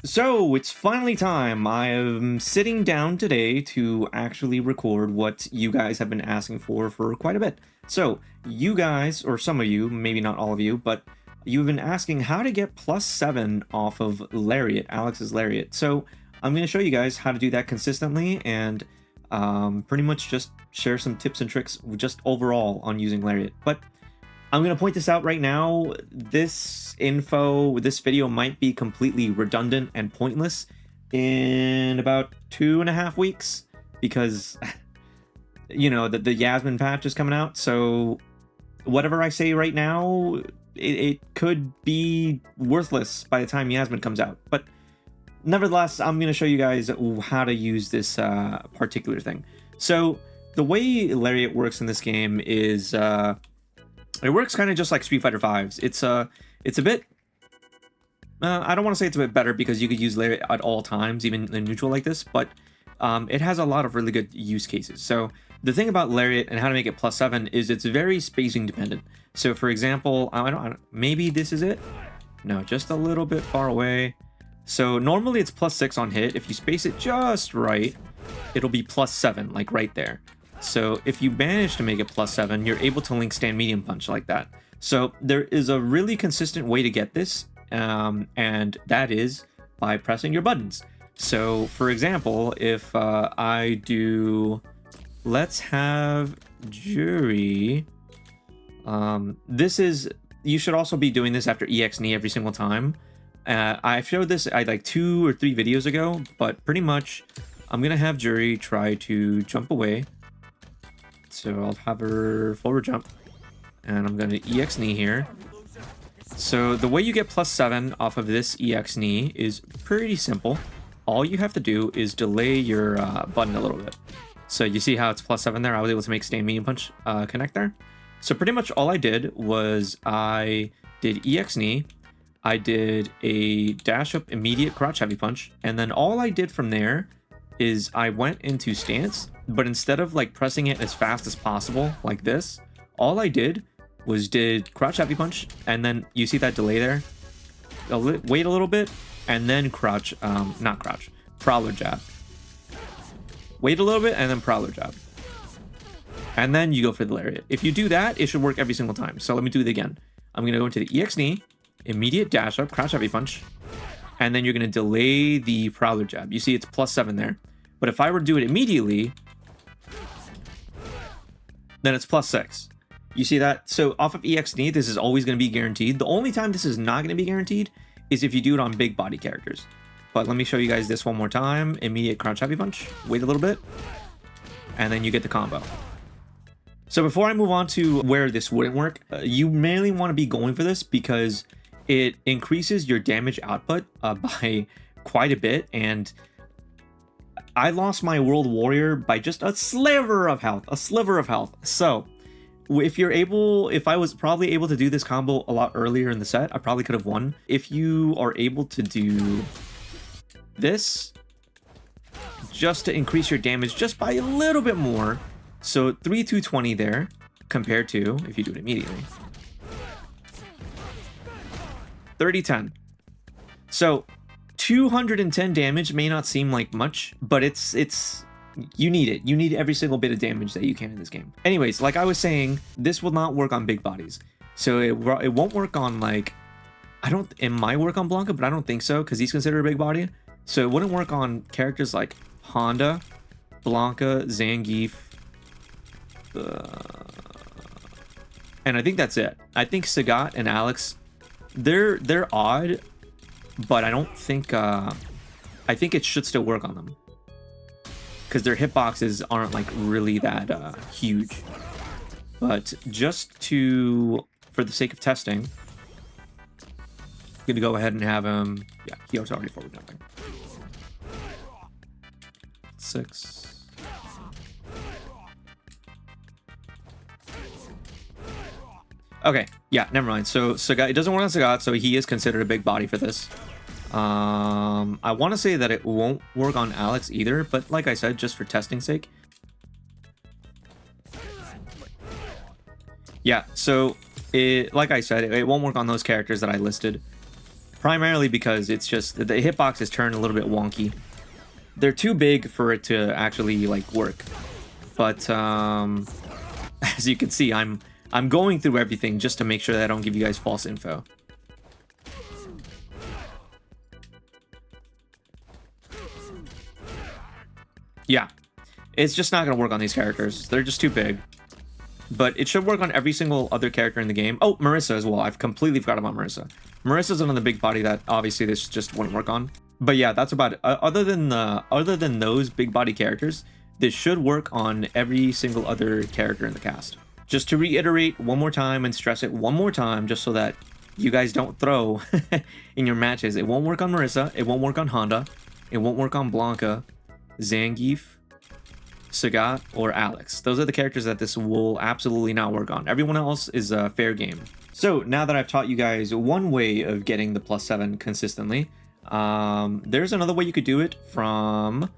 So it's finally time. I am sitting down today to actually record what you guys have been asking for quite a bit. So you guys, or some of you, maybe not all of you, but you've been asking how to get +7 off of Lariat, Alex's Lariat. So I'm going to show you guys how to do that consistently and pretty much just share some tips and tricks just overall on using Lariat. But I'm going to point this out right now. This video might be completely redundant and pointless in about 2.5 weeks because, you know, the Yasmin patch is coming out. So whatever I say right now, it could be worthless by the time Yasmin comes out. But nevertheless, I'm going to show you guys how to use this particular thing. So the way Lariat works in this game is... it works kind of just like Street Fighter V's. It's a bit... I don't want to say it's a bit better because you could use Lariat at all times, even in neutral like this, but it has a lot of really good use cases. So the thing about Lariat and how to make it +7 is it's very spacing dependent. So for example, maybe this is it? No, just a little bit far away. So normally it's +6 on hit. If you space it just right, it'll be +7, like right there. So if you manage to make it +7, you're able to link stand medium punch like that. So there is a really consistent way to get this, and that is by pressing your buttons. So for example, if I do, let's have jury. You should also be doing this after EXNE every single time. I showed this like 2 or 3 videos ago, but pretty much I'm gonna have jury try to jump away. So I'll have her forward jump, and I'm going to EXNE here. So the way you get +7 off of this EXNE is pretty simple. All you have to do is delay your button a little bit. So you see how it's +7 there? I was able to make stand medium punch connect there. So pretty much all I did was I did EXNE, I did a dash up immediate crotch heavy punch, and then all I did from there is I went into stance, but instead of like pressing it as fast as possible like this, all I did was crotch heavy punch, and then you see that delay there? Wait a little bit, and then Prowler jab. Wait a little bit, and then Prowler jab. And then you go for the Lariat. If you do that, it should work every single time. So let me do it again. I'm going to go into the EXNE, immediate dash up, crotch heavy punch, and then you're going to delay the Prowler jab. You see it's +7 there. But if I were to do it immediately, then it's +6. You see that? So off of EXNE, this is always going to be guaranteed. The only time this is not going to be guaranteed is if you do it on big body characters. But let me show you guys this one more time. Immediate crotch heavy punch. Wait a little bit. And then you get the combo. So before I move on to where this wouldn't work, you mainly want to be going for this because it increases your damage output by quite a bit, and I lost my World Warrior by just a sliver of health, So if I was probably able to do this combo a lot earlier in the set, I probably could have won. If you are able to do this, just to increase your damage just by a little bit more, so 3,220 there, compared to if you do it immediately. 3010. So 210 damage may not seem like much, but it's you need it. You need every single bit of damage that you can in this game. Anyways, like I was saying, this will not work on big bodies. So it won't work on, like, it might work on Blanca, but I don't think so because he's considered a big body. So it wouldn't work on characters like Honda, Blanca, Zangief, and I think that's it. I think Sagat and Alex, they're odd, but I don't think I think it should still work on them because their hitboxes aren't like really that huge. But just for the sake of testing, I'm gonna go ahead and have him. Yeah, he was already forward jumping. 6. Okay, yeah, never mind. So Sagat, it doesn't work on Sagat, so he is considered a big body for this. I want to say that it won't work on Alex either, but like I said, just for testing sake. Yeah, so like I said, it won't work on those characters that I listed. primarily because it's just the hitbox is turned a little bit wonky. They're too big for it to actually like work. But as you can see, I'm going through everything just to make sure that I don't give you guys false info. Yeah, it's just not going to work on these characters. They're just too big. But it should work on every single other character in the game. Oh, Marissa as well. I've completely forgot about Marissa. Marissa's another big body that obviously this just wouldn't work on. But yeah, that's about it. Other than those big body characters, this should work on every single other character in the cast. Just to reiterate one more time and stress it one more time, just so that you guys don't throw in your matches. It won't work on Marissa. It won't work on Honda. It won't work on Blanca, Zangief, Sagat, or Alex. Those are the characters that this will absolutely not work on. Everyone else is a fair game. So now that I've taught you guys one way of getting the +7 consistently, there's another way you could do it from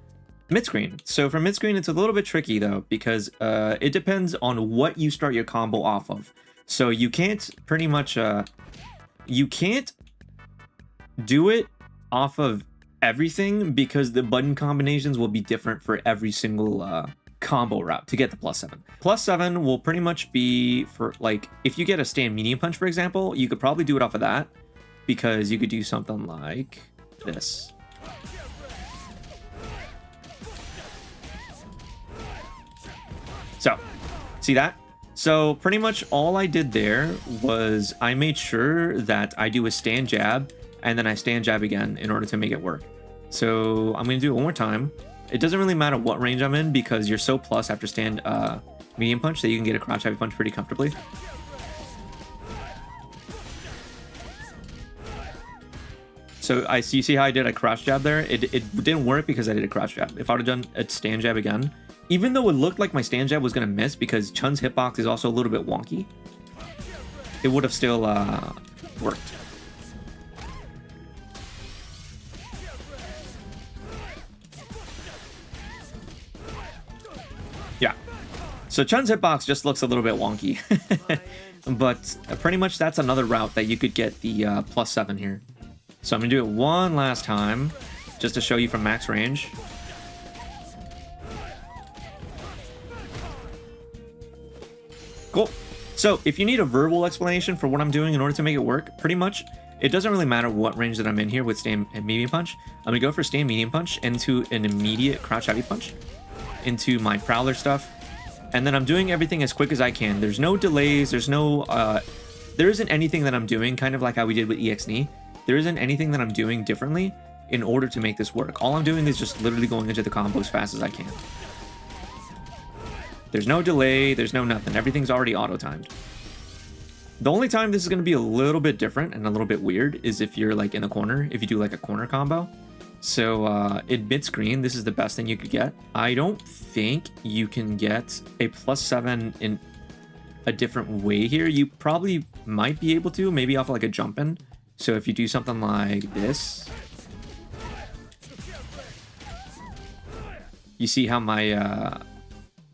Midscreen. So from Midscreen, it's a little bit tricky though, because it depends on what you start your combo off of. So you can't pretty much, you can't do it off of everything, because the button combinations will be different for every single combo route to get the +7. +7 will pretty much be for, like, if you get a stand medium punch, for example, you could probably do it off of that, because you could do something like this. So, see that? So pretty much all I did there was I made sure that I do a stand jab, and then I stand jab again in order to make it work. So I'm going to do it one more time. It doesn't really matter what range I'm in, because you're so plus after stand medium punch that you can get a crouch heavy punch pretty comfortably. So you see how I did a crouch jab there? It didn't work because I did a crouch jab. If I would have done a stand jab again, even though it looked like my stand jab was going to miss because Chun's hitbox is also a little bit wonky, it would have still worked. Yeah. So Chun's hitbox just looks a little bit wonky. But pretty much that's another route that you could get the +7 here. So I'm going to do it one last time, just to show you from max range. Cool. So if you need a verbal explanation for what I'm doing in order to make it work, pretty much, it doesn't really matter what range that I'm in here with stand and medium punch. I'm going to go for stand medium punch into an immediate crouch heavy punch, into my Prowler stuff, and then I'm doing everything as quick as I can. There's no delays, there's no, there isn't anything that I'm doing, kind of like how we did with EXNE. There isn't anything that I'm doing differently in order to make this work. All I'm doing is just literally going into the combo as fast as I can. There's no delay, there's no nothing. Everything's already auto-timed. The only time this is going to be a little bit different and a little bit weird is if you're like in the corner, if you do like a corner combo. So in mid-screen, this is the best thing you could get. I don't think you can get a +7 in a different way here. You probably might be able to, maybe off of like a jump in. So if you do something like this, you see how my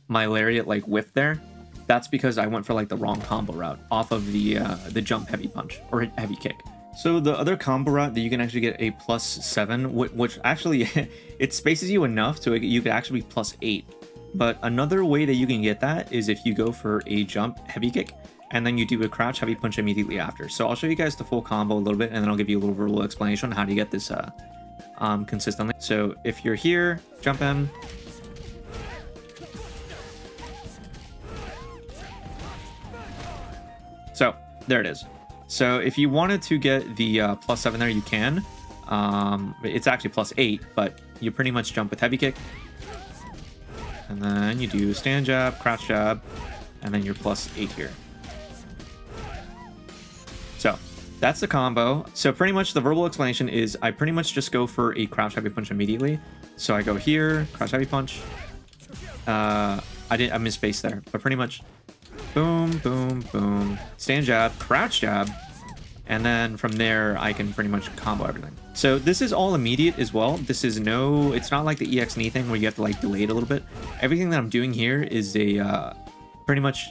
my Lariat like whiffed there? That's because I went for like the wrong combo route off of the jump heavy punch or heavy kick. So the other combo route that you can actually get a +7, which actually it spaces you enough so you could actually be +8. But another way that you can get that is if you go for a jump heavy kick, and then you do a crouch heavy punch immediately after. So I'll show you guys the full combo a little bit, and then I'll give you a little verbal explanation on how to get this consistently. So if you're here, jump in. So there it is. So if you wanted to get the +7 there, you can. It's actually +8, but you pretty much jump with heavy kick. And then you do stand jab, crouch jab, and then you're +8 here. So that's the combo. So pretty much the verbal explanation is I pretty much just go for a crouch heavy punch immediately. So I go here, crouch heavy punch. I misspaced there, but pretty much boom, boom, boom, stand jab, crouch jab, and then from there I can pretty much combo everything. So this is all immediate as well. This is it's not like the EXNE thing where you have to like delay it a little bit. Everything that I'm doing here is a pretty much,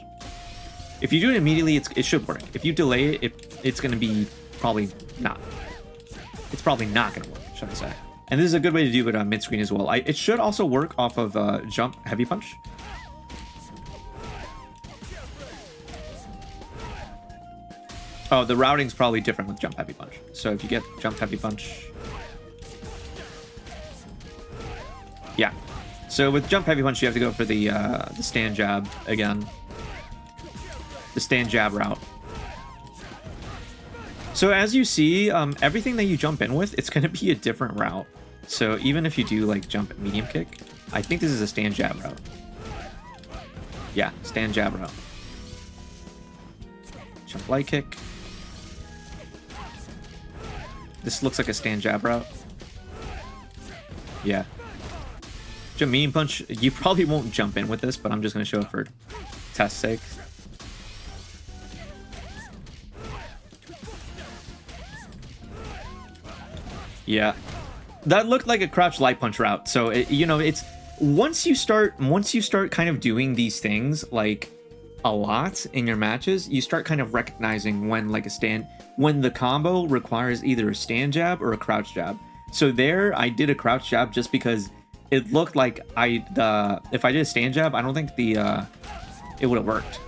if you do it immediately, it should work. If you delay it, it's going to be probably not. it's probably not going to work, should I say. And this is a good way to do it on mid-screen as well. It should also work off of jump heavy punch. Oh, the routing's probably different with jump heavy punch. So if you get jump heavy punch... Yeah. So with jump heavy punch, you have to go for the stand jab again. The stand jab route. So as you see, everything that you jump in with, it's going to be a different route. So even if you do like jump medium kick, I think this is a stand jab route. Yeah, stand jab route. Jump light kick. This looks like a stand jab route. Yeah. Jump medium punch, you probably won't jump in with this, but I'm just going to show it for test's sake. Yeah. That looked like a crouch light punch route. So, you know, it's once you start kind of doing these things like a lot in your matches, you start kind of recognizing when when the combo requires either a stand jab or a crouch jab. So there I did a crouch jab just because it looked like if I did a stand jab, I don't think it would have worked.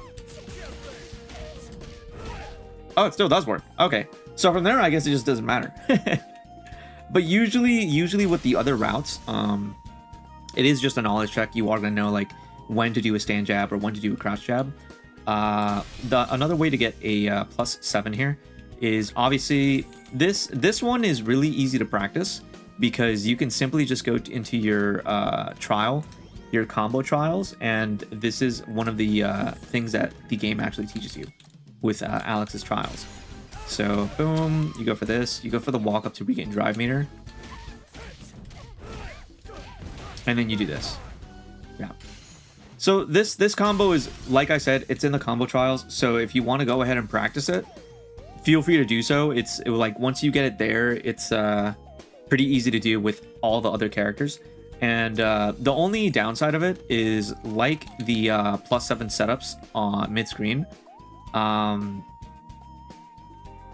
Oh, it still does work. Okay. So from there, I guess it just doesn't matter. But usually with the other routes, it is just a knowledge check. You are going to know like when to do a stand jab or when to do a crouch jab. Another way to get a +7 here is obviously this one is really easy to practice because you can simply just go into your your combo trials, and this is one of the things that the game actually teaches you with Alex's trials. So boom, you go for this, you go for the walk up to regain drive meter, and then you do this. Yeah. So this combo is, like I said, it's in the combo trials. So if you want to go ahead and practice it, feel free to do so. It's like once you get it there, it's pretty easy to do with all the other characters. And the only downside of it is like the +7 setups on mid-screen.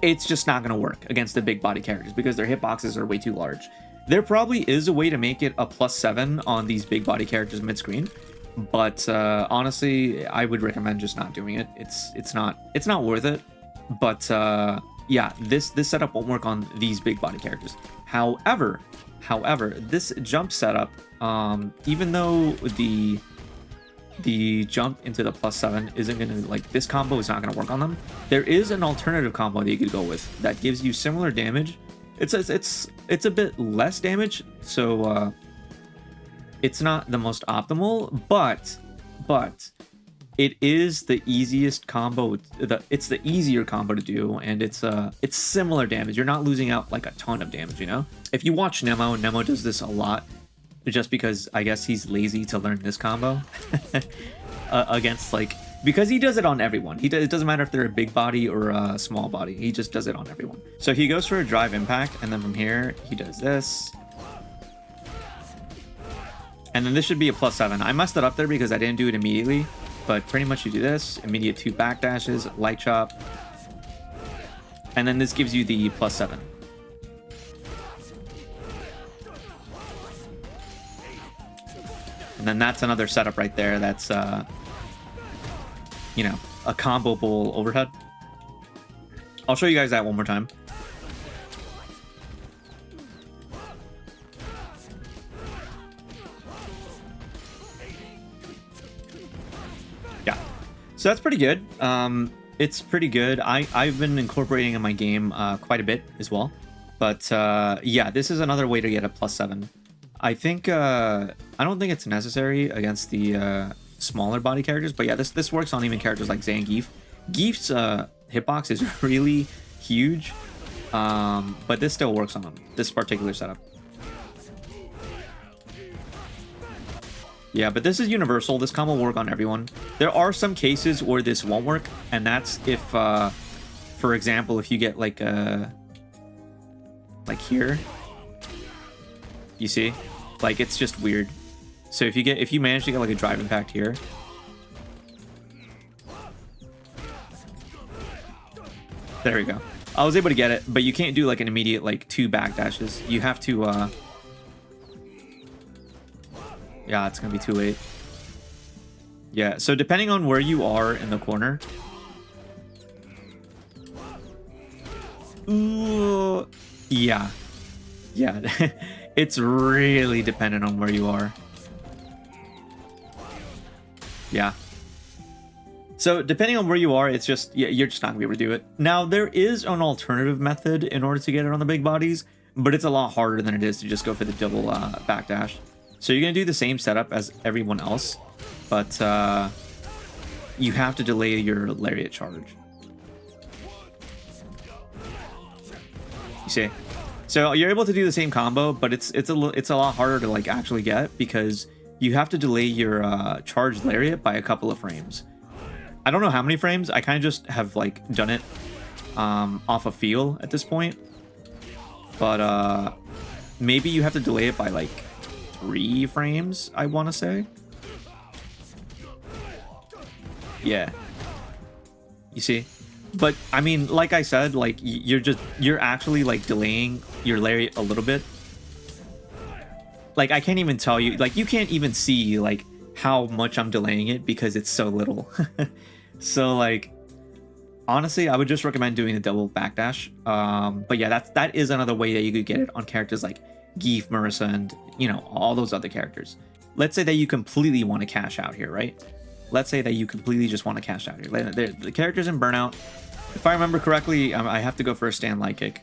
It's just not going to work against the big body characters because their hitboxes are way too large. There probably is a way to make it a +7 on these big body characters mid-screen, but honestly, I would recommend just not doing it. It's not worth it. But yeah, this setup won't work on these big body characters. However, this jump setup, even though the jump into the +7 isn't gonna, like, this combo is not gonna work on them, there is an alternative combo that you could go with that gives you similar damage. It's a bit less damage, so it's not the most optimal, but it is the easiest combo. It's the easier combo to do, and it's similar damage. You're not losing out like a ton of damage, you know. If you watch Nemo does this a lot, just because I guess he's lazy to learn this combo against, like, because he does it on everyone. It doesn't matter if they're a big body or a small body. He just does it on everyone. So he goes for a drive impact, and then from here he does this, and then this should be a +7. I messed it up there because I didn't do it immediately, but pretty much you do this, immediate 2 back dashes, light chop, and then this gives you the +7. And then that's another setup right there. That's, you know, a combo bowl overhead. I'll show you guys that one more time. Yeah. So that's pretty good. It's pretty good. I've been incorporating in my game quite a bit as well. But yeah, this is another way to get a +7. I think I don't think it's necessary against the smaller body characters, but yeah, this works on even characters like Zangief. Gief's hitbox is really huge, but this still works on them, this particular setup. Yeah, but this is universal. This combo will work on everyone. There are some cases where this won't work, and that's if, for example, if you get like here. You see, like, it's just weird. So if you manage to get like a drive impact here, there we go. I was able to get it, but you can't do like an immediate like 2 backdashes. You have to yeah, it's gonna be too late. Yeah, so depending on where you are in the corner. Ooh, yeah. Yeah, it's really dependent on where you are. Yeah. So depending on where you are, it's just, yeah, you're just not gonna be able to do it. Now, there is an alternative method in order to get it on the big bodies, but it's a lot harder than it is to just go for the double backdash. So you're gonna do the same setup as everyone else, but you have to delay your Lariat charge. You see? So you're able to do the same combo, but it's a lot harder to like actually get because you have to delay your charged Lariat by a couple of frames. I don't know how many frames. I kind of just have like done it off a feel at this point, but maybe you have to delay it by like 3 frames, I want to say. Yeah, you see. But I mean, like I said, like you're actually like delaying your Lariat a little bit. Like I can't even tell you, like you can't even see like how much I'm delaying it because it's so little. So like honestly, I would just recommend doing a double backdash. But yeah, that is another way that you could get it on characters like Geef, Marissa, and you know, all those other characters. Let's say that you completely want to cash out here, right? Let's say that you completely just want to cash out here. The character's in Burnout. If I remember correctly, I have to go for a stand light kick.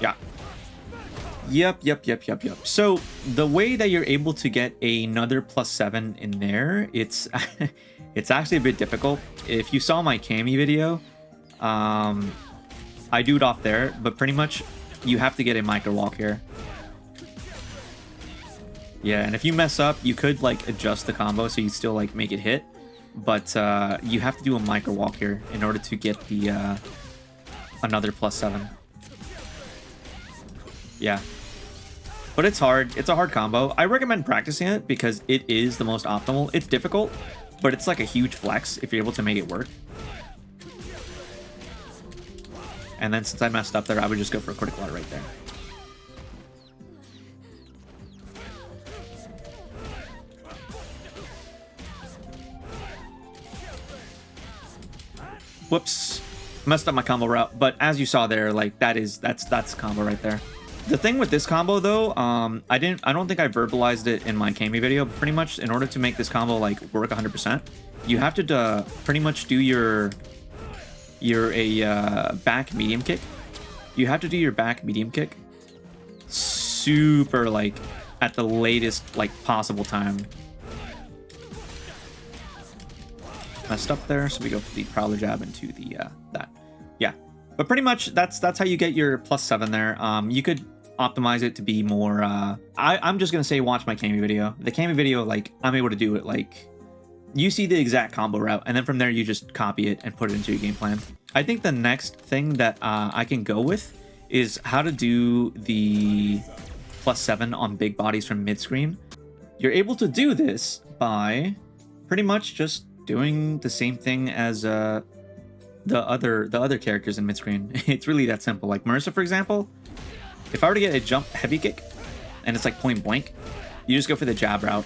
Yeah. Yep. So the way that you're able to get another +7 in there, it's it's actually a bit difficult. If you saw my Cammy video, I do it off there, but pretty much you have to get a Microwalk here. Yeah, and if you mess up, you could like adjust the combo so you still like make it hit, but you have to do a Microwalk here in order to get the another +7. Yeah. But it's hard. It's a hard combo. I recommend practicing it because it is the most optimal. It's difficult, but it's like a huge flex if you're able to make it work. And then since I messed up there, I would just go for a critical art right there. Whoops. Messed up my combo route, but as you saw there, like that's combo right there. The thing with this combo though, I don't think I verbalized it in my Cammy video, but pretty much in order to make this combo like work 100%, you have to pretty much do your back medium kick. You have to do your back medium kick super like at the latest like possible time. Messed up there, so we go for the Prowler jab into the that. Yeah, but pretty much that's how you get your +7 there. You could optimize it to be more I'm just gonna say watch my Cammy video. The Cammy video, like I'm able to do it like you see the exact combo route, and then from there you just copy it and put it into your game plan. I think the next thing that I can go with is how to do the +7 on big bodies from Midscreen. You're able to do this by pretty much just doing the same thing as the other characters in Midscreen. It's really that simple. Like Marissa, for example, if I were to get a jump heavy kick and it's like point blank, you just go for the jab route.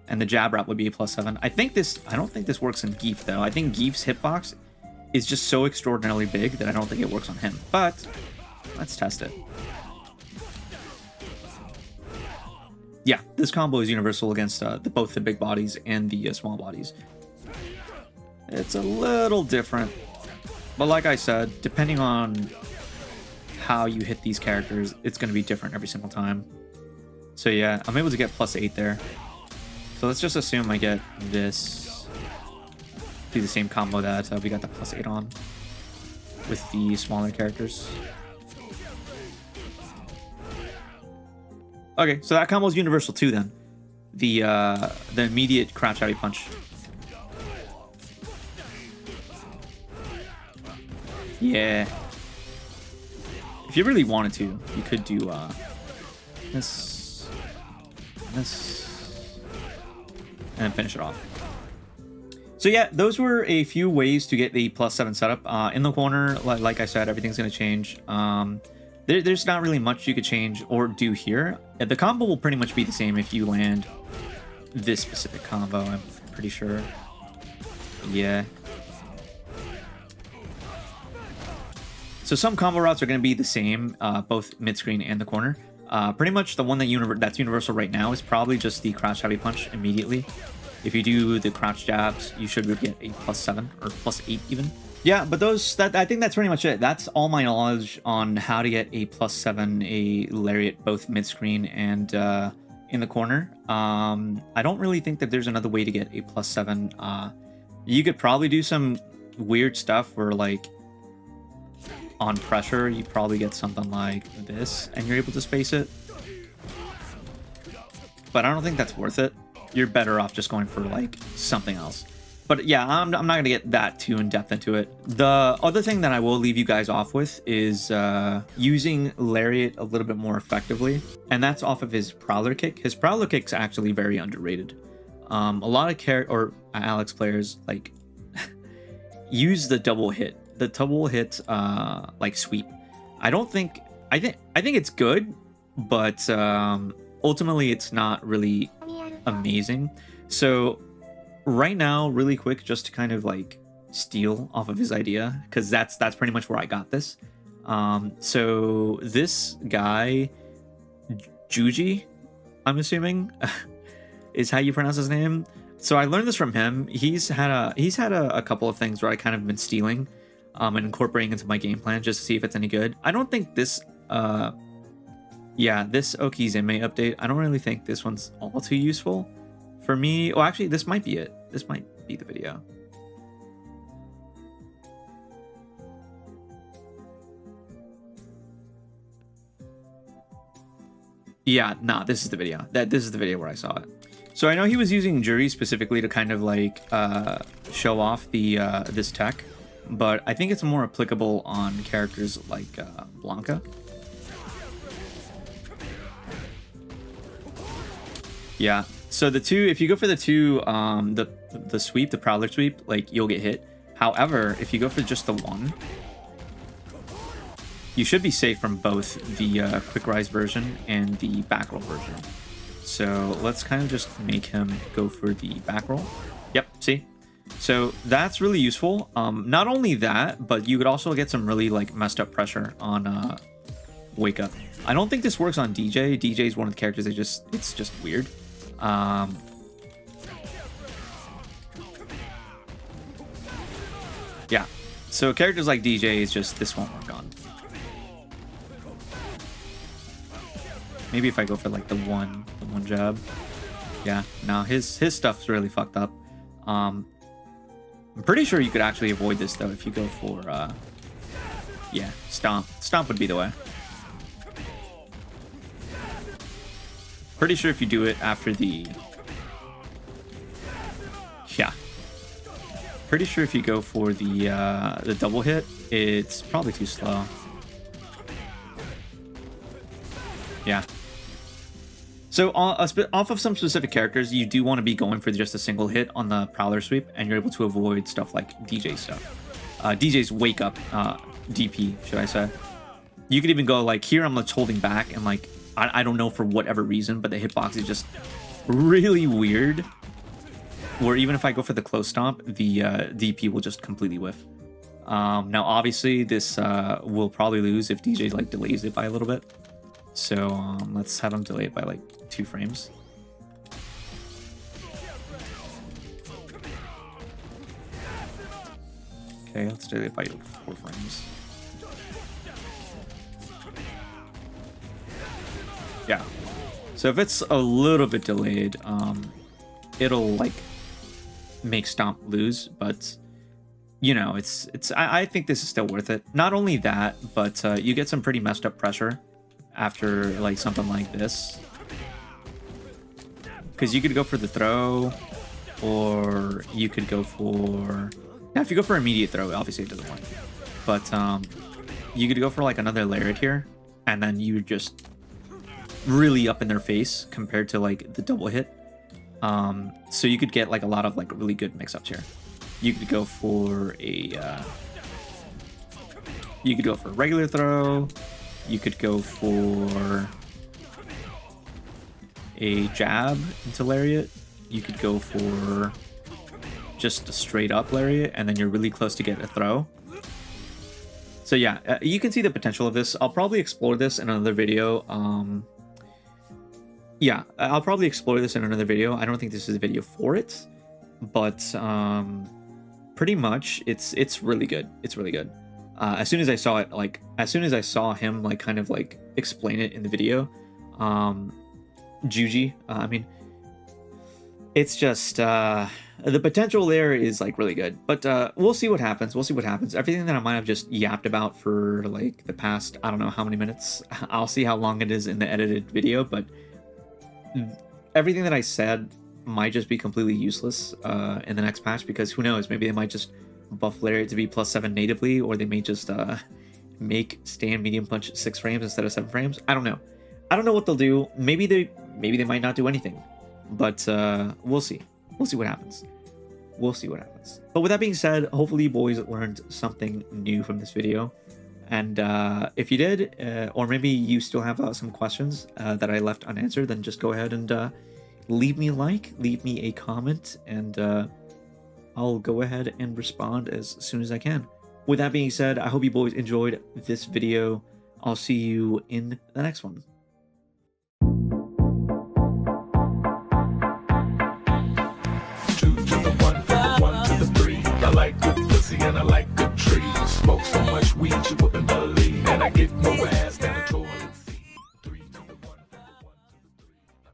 And the jab route would be a +7. I don't think this works in Geef though. I think Geef's hitbox is just so extraordinarily big that I don't think it works on him. But let's test it. Yeah, this combo is universal against both the big bodies and the small bodies. It's a little different, but like I said, depending on how you hit these characters, it's going to be different every single time. So yeah, I'm able to get +8 there. So let's just assume I get this, do the same combo that we got the +8 on with the smaller characters. Okay, so that combo is universal too then. The immediate crouch outy punch. Yeah. If you really wanted to, you could do this. this, and then finish it off. So yeah, those were a few ways to get the +7 setup. In the corner, like I said, everything's going to change. There's not really much you could change or do here. The combo will pretty much be the same if you land this specific combo, I'm pretty sure. Yeah. So some combo routes are going to be the same, both mid-screen and the corner. Pretty much the one that's universal right now is probably just the crouch heavy punch immediately. If you do the crouch jabs, you should get a +7 or +8 even. Yeah, but I think that's pretty much it. That's all my knowledge on how to get a +7, a Lariat, both mid-screen and in the corner. I don't really think that there's another way to get a +7. You could probably do some weird stuff where, like, on pressure, you probably get something like this, and you're able to space it. But I don't think that's worth it. You're better off just going for, like, something else. But yeah, I'm not going to get that too in-depth into it. The other thing that I will leave you guys off with is using Lariat a little bit more effectively. And that's off of his Prowler kick. His Prowler kick's actually very underrated. A lot of Alex players, like, use the double hit. The double hit, like, sweep. I think it's good, but ultimately it's not really amazing. So right now, really quick, just to kind of like steal off of his idea, because that's pretty much where I got this. So this guy, Juji, I'm assuming, is how you pronounce his name. So I learned this from him. He's had a couple of things where I kind of been stealing and incorporating into my game plan just to see if it's any good. I don't think this this Okizume update, I don't really think this one's all too useful for me. Oh, actually, this might be it. This might be the video. Yeah, nah, this is the video. This is the video where I saw it. So I know he was using Jury specifically to kind of like show off the this tech, but I think it's more applicable on characters like Blanca. Yeah, so if you go for the sweep, the Prowler sweep, like, you'll get hit. However, if you go for just the one, you should be safe from both the quick rise version and the back roll version. So let's kind of just make him go for the back roll. Yep, see? So that's really useful. Not only that, but you could also get some really, like, messed up pressure on Wake Up. I don't think this works on DJ. DJ is one of the characters that it's just weird. Yeah, so characters like DJ is just, this won't work on. Maybe if I go for like the one jab. Yeah, no, his stuff's really fucked up. I'm pretty sure you could actually avoid this though if you go for yeah, stomp. Stomp would be the way. Pretty sure if you do it after the... Yeah. Pretty sure if you go for the double hit, it's probably too slow. Yeah. So off of some specific characters, you do want to be going for just a single hit on the Prowler sweep, and you're able to avoid stuff like DJ stuff. DJ's Wake Up, DP, should I say. You could even go like, here I'm just holding back, and like, I don't know for whatever reason, but the hitbox is just really weird. Where even if I go for the close stomp, the DP will just completely whiff. Now, obviously, this will probably lose if DJ like delays it by a little bit. So let's have him delay it by like 2 frames. Okay, let's delay it by 4 frames. Yeah. So if it's a little bit delayed, it'll like make Stomp lose, but you know, I think this is still worth it. Not only that, but you get some pretty messed up pressure after like something like this, because you could go for the throw, or you could go for, now if you go for immediate throw, obviously it doesn't work, but you could go for like another Lariat here, and then you just really up in their face compared to like the double hit. So you could get like a lot of like really good mix-ups here. You could go for a regular throw. You could go for a jab into Lariat. You could go for just a straight up Lariat, and then you're really close to get a throw. So yeah, you can see the potential of this. I'll probably explore this in another video. Yeah, I'll probably explore this in another video. I don't think this is a video for it, but pretty much it's really good. It's really good. As soon as I saw it, like as soon as I saw him like kind of like explain it in the video, Juji, I mean, it's just the potential there is like really good. But we'll see what happens. We'll see what happens. Everything that I might have just yapped about for like the past I don't know how many minutes. I'll see how long it is in the edited video, but everything that I said might just be completely useless in the next patch, because who knows, maybe they might just buff Lariat to be +7 natively, or they may just make stand medium punch 6 frames instead of 7 frames. I don't know what they'll do. Maybe they might not do anything, but we'll see what happens. But with that being said, hopefully you boys learned something new from this video. And if you did, or maybe you still have some questions that I left unanswered, then just go ahead and leave me a like, leave me a comment, and I'll go ahead and respond as soon as I can. With that being said, I hope you boys enjoyed this video. I'll see you in the next one. 2 to the 1, from the 1 to the 3. I like good pussy and I like good trees. Smoke so much weed you wouldn't believe, and I get more ass